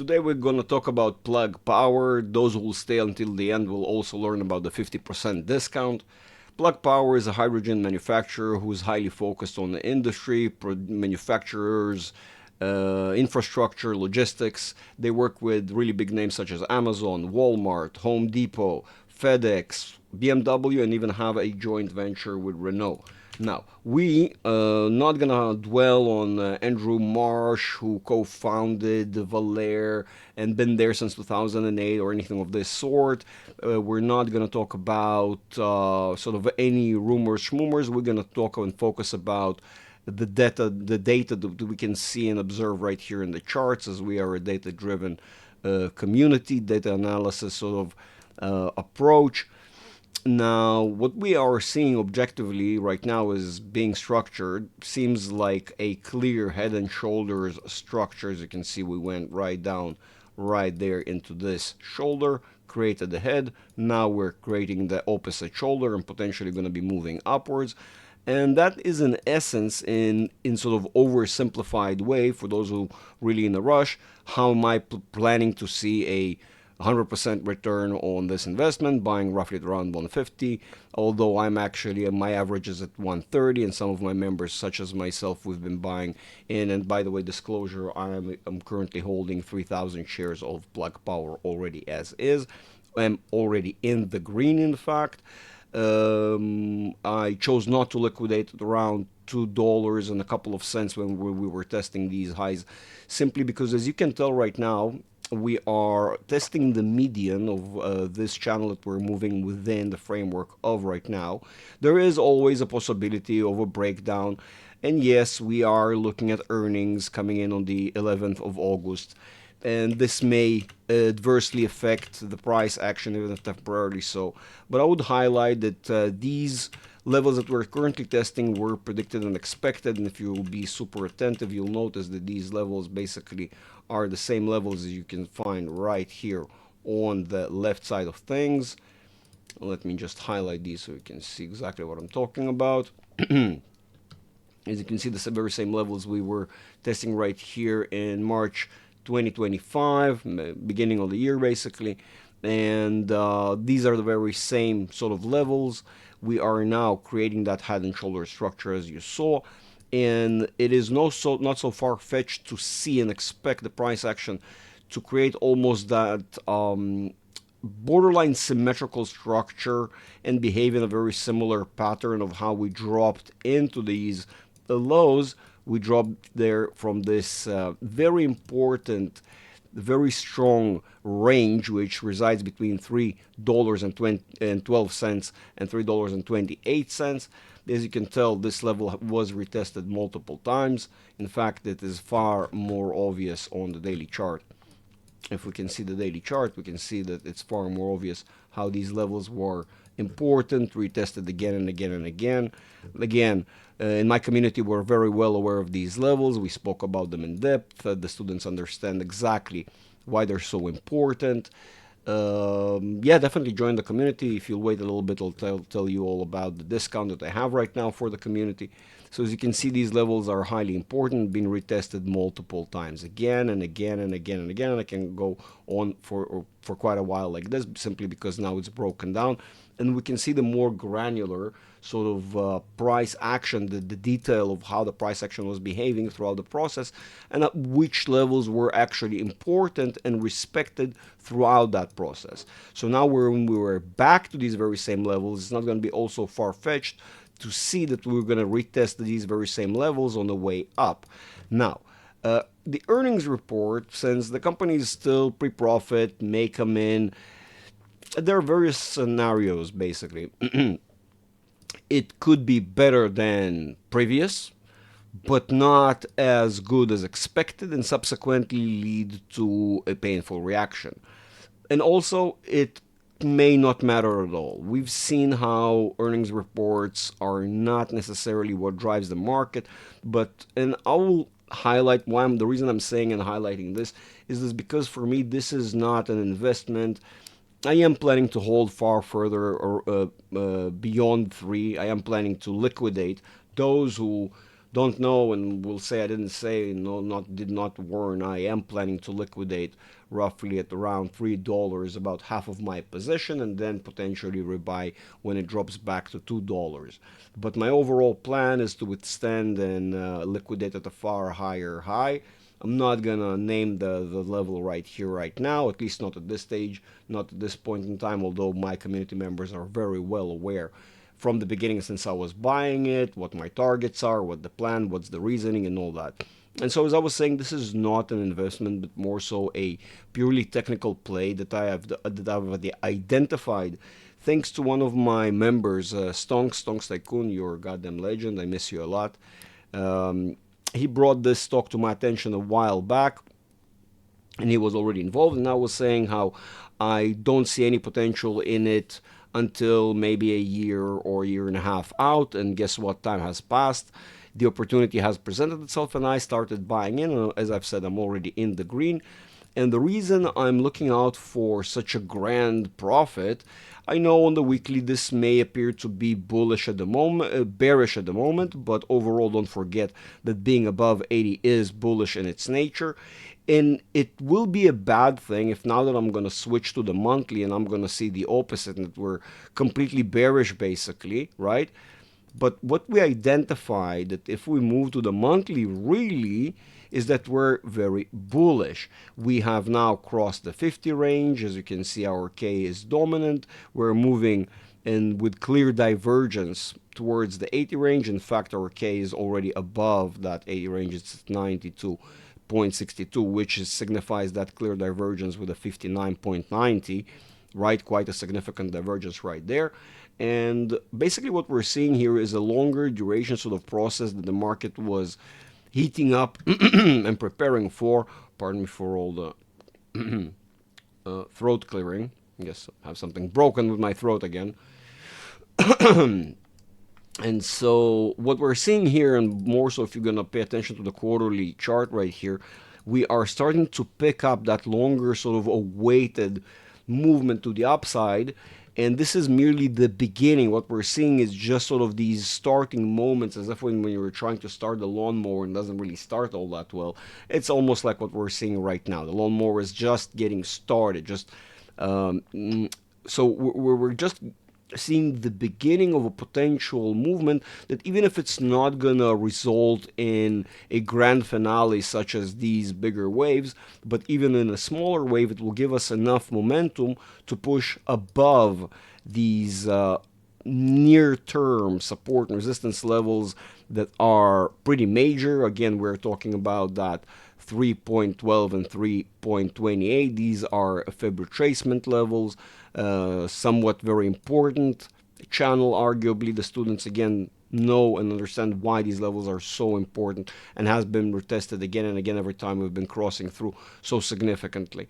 Today we're going to talk about Plug Power. Those who will stay until the end will also learn about the 50% discount. Plug Power is a hydrogen manufacturer who is highly focused on the industry, manufacturers, infrastructure, logistics. They work with really big names such as Amazon, Walmart, Home Depot, FedEx, BMW, and even have a joint venture with Renault. Now, we not gonna dwell on Andrew Marsh, who co-founded Valair and been there since 2008 or anything of this sort. We're not gonna talk about sort of any rumors, schmoomers. We're gonna talk and focus about the data that we can see and observe right here in the charts, as we are a data-driven community, data analysis sort of approach. Now, what we are seeing objectively right now is being structured. Seems like a clear head and shoulders structure. As you can see, we went right down right there into this shoulder, created the head. Now we're creating the opposite shoulder and potentially going to be moving upwards. And that is in essence, in sort of oversimplified way, for those who really in a rush, how am I planning to see a 100% return on this investment, buying roughly at around 150, although I'm actually, my average is at 130, and some of my members, such as myself, we've been buying in. And by the way, disclosure, I'm currently holding 3,000 shares of Plug Power already as is. I'm already in the green, in fact. I chose not to liquidate at around $2 and a couple of cents when we were testing these highs, simply because, as you can tell right now, we are testing the median of this channel that we're moving within the framework of right now. There is always a possibility of a breakdown. And yes, we are looking at earnings coming in on the 11th of August. And this may adversely affect the price action, even if temporarily so. But I would highlight that these levels that we're currently testing were predicted and expected. And if you'll be super attentive, you'll notice that these levels basically are the same levels as you can find right here on the left side of things. Let me just highlight these so you can see exactly what I'm talking about. As you can see, the very same levels we were testing right here in March 2025, beginning of the year basically. And these are the very same sort of levels. We are now creating that head and shoulder structure, as you saw. And it is not so far-fetched to see and expect the price action to create almost that borderline symmetrical structure and behave in a very similar pattern of how we dropped into these lows. We dropped there from this very important, very strong range, which resides between $3.12 and $3.28. As you can tell, this level was retested multiple times. In fact, it is far more obvious on the daily chart. If we can see the daily chart, we can see that it's far more obvious how these levels were important, retested again and again and again. Again, in my community, we're very well aware of these levels. We spoke about them in depth. The students understand exactly why they're so important. Yeah, definitely join the community. If you'll wait a little bit, I'll tell you all about the discount that I have right now for the community. So as you can see, these levels are highly important, being retested multiple times, again and again and again and again. And I can go on for quite a while like this, simply because now it's broken down. And we can see the more granular sort of price action, the detail of how the price action was behaving throughout the process, and at which levels were actually important and respected throughout that process. So now when we were back to these very same levels, it's not going to be also far-fetched to see that we're going to retest these very same levels on the way up. Now, the earnings report, since the company is still pre-profit, may come in. There are various scenarios, basically. It could be better than previous, but not as good as expected, and subsequently lead to a painful reaction. And also, it may not matter at all. We've seen how earnings reports are not necessarily what drives the market, and I will highlight why the reason I'm saying and highlighting this is because for me, this is not an investment. I am planning to hold far further or beyond 3. I am planning to liquidate those who don't know and will say I didn't say, no, not did not warn, I am planning to liquidate roughly at around $3, about half of my position, and then potentially rebuy when it drops back to $2. But my overall plan is to withstand and liquidate at a far higher high. I'm not gonna name the level right here, right now, at least not at this stage, not at this point in time, although my community members are very well aware from the beginning since I was buying it, what my targets are, what the plan, what's the reasoning, and all that. And so, as I was saying, this is not an investment, but more so a purely technical play that I've identified thanks to one of my members, Stonks Tycoon, you're a goddamn legend. I miss you a lot. Um, he brought this stock to my attention a while back, and he was already involved. And I was saying how I don't see any potential in it until maybe a year or a year and a half out. And guess what? Time has passed. The opportunity has presented itself, and I started buying in. As I've said, I'm already in the green. And the reason I'm looking out for such a grand profit, I know on the weekly this may appear to be bullish at the moment, bearish at the moment, but overall don't forget that being above 80 is bullish in its nature. And it will be a bad thing if now that I'm going to switch to the monthly and I'm going to see the opposite and that we're completely bearish basically, right? But what we identified that if we move to the monthly really is that we're very bullish. We have now crossed the 50 range. As you can see, our K is dominant. We're moving and with clear divergence towards the 80 range. In fact, our K is already above that 80 range. It's 92.62, which signifies that clear divergence with a 59.90, right? Quite a significant divergence right there. And basically what we're seeing here is a longer duration sort of process that the market was heating up and preparing for. Pardon me for all the throat clearing. I guess I have something broken with my throat again. And so what we're seeing here, and more so if you're going to pay attention to the quarterly chart right here, we are starting to pick up that longer sort of awaited movement to the upside. And this is merely the beginning. What we're seeing is just sort of these starting moments, as if when you were trying to start the lawnmower and doesn't really start all that well. It's almost like what we're seeing right now. The lawnmower is just getting started. So we're just seeing the beginning of a potential movement that even if it's not gonna result in a grand finale such as these bigger waves, but even in a smaller wave, it will give us enough momentum to push above these near-term support and resistance levels that are pretty major. Again, we're talking about that 3.12 and 3.28. These are Fib retracement levels, somewhat very important channel. Arguably, the students again know and understand why these levels are so important and has been retested again and again every time we've been crossing through so significantly.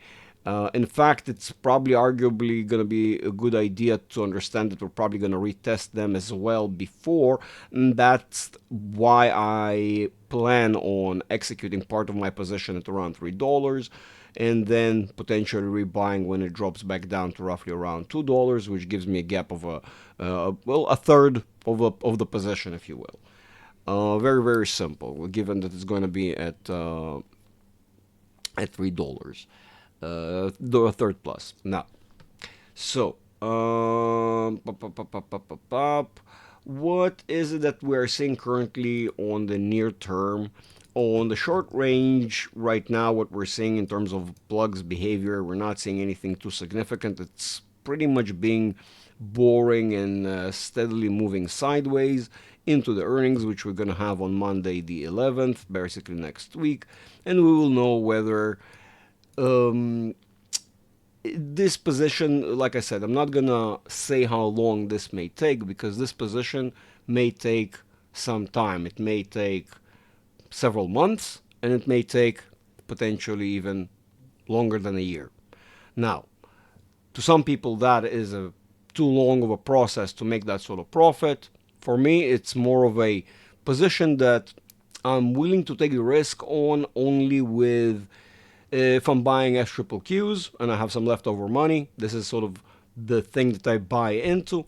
In fact, it's probably arguably going to be a good idea to understand that we're probably going to retest them as well before. And that's why I plan on executing part of my position at around $3 and then potentially rebuying when it drops back down to roughly around $2, which gives me a gap of a third of the position, if you will. Very, very simple, given that it's going to be at $3. The third plus. Now, so, what is it that we're seeing currently on the near term? On the short range, right now, what we're seeing in terms of plugs behavior, we're not seeing anything too significant. It's pretty much being boring and steadily moving sideways into the earnings, which we're going to have on Monday the 11th, basically next week. And we will know whether this position, like I said, I'm not gonna say how long this may take because this position may take some time. It may take several months and it may take potentially even longer than a year. Now, to some people that is a too long of a process to make that sort of profit. For me, it's more of a position that I'm willing to take the risk on only with if I'm buying S triple Qs and I have some leftover money. This is sort of the thing that I buy into.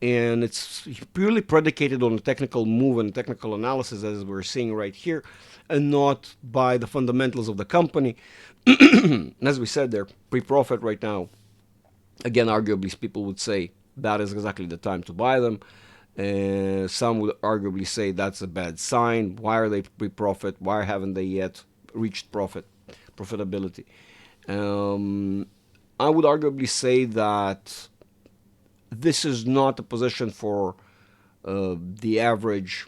and it's purely predicated on a technical move and technical analysis, as we're seeing right here, and not by the fundamentals of the company. As we said, they're pre-profit right now. Again, arguably, people would say that is exactly the time to buy them. Some would arguably say that's a bad sign. Why are they pre-profit? Why haven't they yet reached profitability? I would arguably say that this is not a position for the average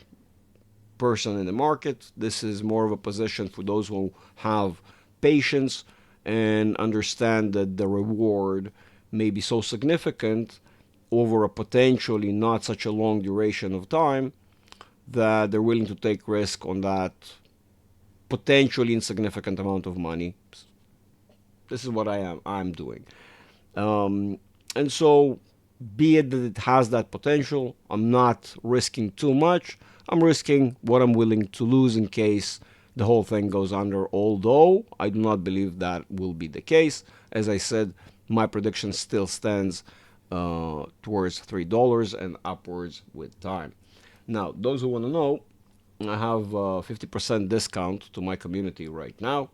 person in the market. This is more of a position for those who have patience and understand that the reward may be so significant over a potentially not such a long duration of time that they're willing to take risk on that potentially insignificant amount of money. This is what I'm doing. And so, be it that it has that potential, I'm not risking too much. I'm risking what I'm willing to lose in case the whole thing goes under, although I do not believe that will be the case. As I said, my prediction still stands towards $3 and upwards with time. Now, those who want to know, I have a 50% discount to my community right now.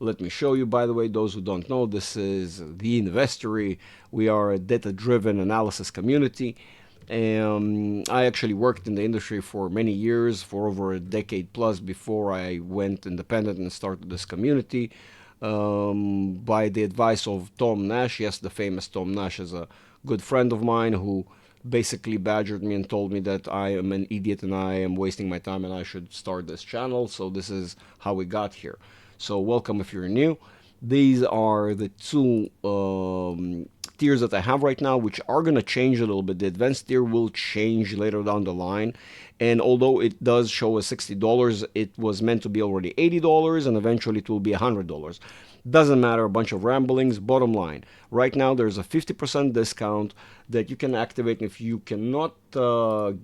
Let me show you, by the way, those who don't know, this is the Investory. We are a data-driven analysis community. I actually worked in the industry for many years, for over a decade plus, before I went independent and started this community. By the advice of Tom Nash, yes, the famous Tom Nash is a good friend of mine who basically badgered me and told me that I am an idiot and I am wasting my time and I should start this channel. So this is how we got here. So welcome if you're new. These are the two tiers that I have right now, which are going to change a little bit. The advanced tier will change later down the line. And although it does show as $60, it was meant to be already $80 and eventually it will be $100. Doesn't matter, a bunch of ramblings. Bottom line, right now there's a 50% discount that you can activate. If you cannot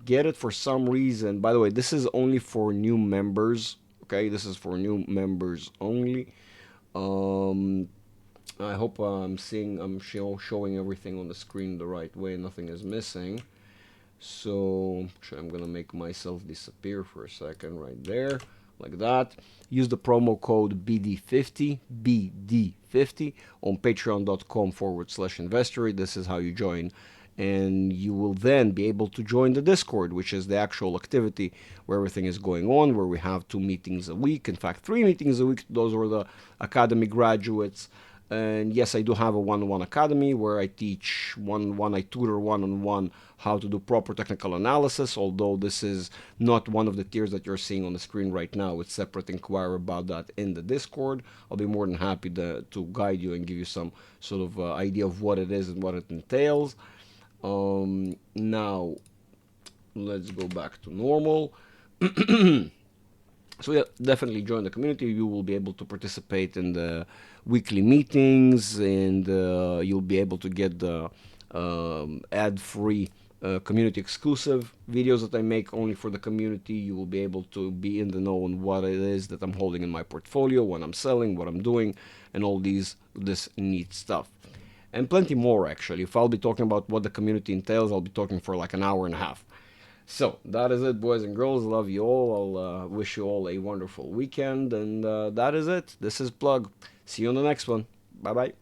get it for some reason, by the way, this is only for new members. Okay, this is for new members only. I hope I'm showing everything on the screen the right way. Nothing is missing. So I'm gonna make myself disappear for a second right there, like that. Use the promo code BD50 on patreon.com/investory. This is how you join, and you will then be able to join the Discord, which is the actual activity where everything is going on, where we have 2 meetings a week, in fact 3 meetings a week. Those are the academy graduates. And yes, I do have a one-on-one academy where I teach I tutor one-on-one how to do proper technical analysis, although this is not one of the tiers that you're seeing on the screen right now. It's separate. Inquire about that in the Discord. I'll be more than happy to guide you and give you some sort of idea of what it is and what it entails. Now, let's go back to normal. So yeah, definitely join the community. You will be able to participate in the weekly meetings, and you'll be able to get the ad-free community exclusive videos that I make only for the community. You will be able to be in the know on what it is that I'm holding in my portfolio, what I'm selling, what I'm doing, and all this neat stuff. And plenty more, actually. If I'll be talking about what the community entails, I'll be talking for like an hour and a half. So, that is it, boys and girls. Love you all. I'll wish you all a wonderful weekend. And that is it. This is Plug. See you on the next one. Bye-bye.